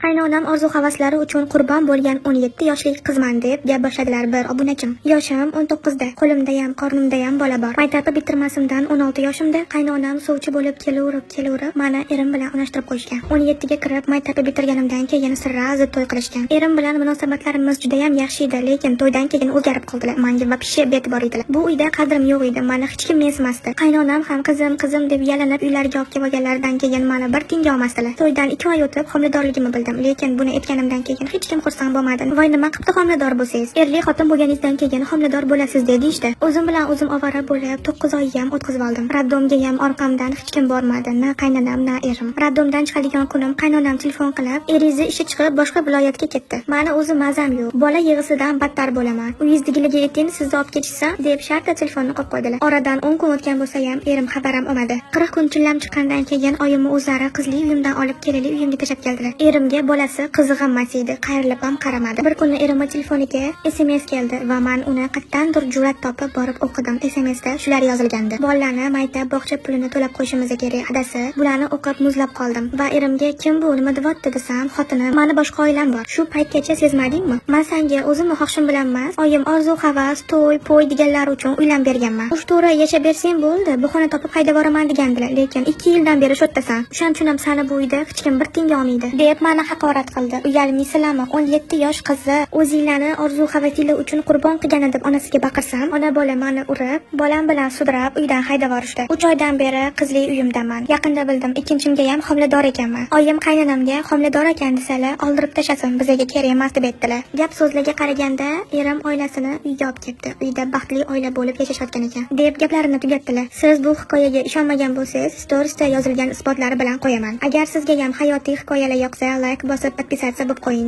Qaynonam orzu-havaslari uchun qurbon bo'lgan 17 yoshli qizman deb gap boshladilar bir obunachim. Yoshim 19 da, qo'limdayam, qornimdayam bola bor. Maktabni bitirmasimdan 16 yoshimda qaynonam sovchi bo'lib kelaverib, meni erim bilan unashtirib qo'yishgan. 17 ga kirib maktabni bitirganimdan keyin sirra to'y qilishgan. Erim bilan munosabatlarimiz juda ham yaxshi edi, lekin to'ydan keyin o'zgarib qoldilar. Menga vobshe be'tibor edilar. Bu uyda qadrim yo'q edi, meni hech kim mensimasdi. Qaynonam ham qizim deb yalanib uylariga olib kelganlaridan keyin meni bir tiyinga olmasdilar. To'ydan 2 oy o'tib homiladorligimni bildim. Lekin buni aytganimdan keyin hech kim xursand bo'lmadi. Voy nima qilibdi homilador bo'lsangiz? Erli xotin bo'lganingizdan keyin homilador bo'lasiz dedi ishda. O'zim bilan o'zim ovora bo'lib 9 oy ham o'tkazib oldim. Raddomga ham orqamdan hech kim bormadi, na qaynonam, na erim. Raddomdan chiqadigan kunim qaynonam telefon qilib, "Eringizni ishi chiqib boshqa viloyatga ketdi. Meni o'zim mazam yo'q. Bola yig'isidan battar bo'laman. Uyingizdagilarga ayting, sizni olib ketishsa" deb shartta telefonni qo'yib qo'ydilar. Oradan 10 kun o'tgan bo'lsa ham erim xabarim olmadi. 40 kun chillam chiqqandan keyin oyimni o'zlari qizli uyimdan olib kelib uyimga tashlab keldilar. Erimga bolasi qizig'i emas edi, qayrilib ham qaramadi. Bir kuni erimning telefoniga SMS keldi va men uni qattandir jur'at topib borib o'qidim. SMSda shular yozilgandi: "Bolalarni maktab bog'cha pulini to'lab qo'yishimiz kerak, adasi." Bularni o'qib muzlab qoldim va erimga "Kim bu, nima deyapti?" desam, "Xotinim, meni boshqa oilam bor. Shu paytgacha sezmadingmi? Men senga o'zimni xohishim bilan emas, oyim orzu havas, to'y, po'y deganlar uchun uylanib berganman. Uch to'ra yashab bersang bo'ldi, bahona topib haydab boraman degandilar. Lekin 2 yildan beri shu yerdasan. O'shaning uchun ham seni bu uyda hech kim bir tiyinga olmaydi" deb meni haqorat qildi. Uyalmaysizlarmi? 17 yosh qizni o'zinglarni orzu havatinglar uchun qurbon qilgani deb onasiga baqirsam, ona bola meni urib, bolam bilan sudrab uydan haydab yuborishdi. 3 oydan beri qizli uyimdaman. Yaqinda bildim, ikkinchimga ham homilador ekanman. Oyim qaynonamga homilador ekan desalar, oldirib tashasin, bizga kerak emas deb aytdilar. Gap so'zlarga qaraganda, erim oilasini uyga olib ketdi. Uyda baxtli oila bo'lib yashashayotgan ekan deb gaplarini tugatdilar. Siz bu hikoyaga ishonmagan bo'lsangiz, storiesda yozilgan isbotlari bilan qo'yaman. Agar sizga ham hayotiy hikoyalar yoqsa, like bosib, podpisatsiya bo'lib qo'ying.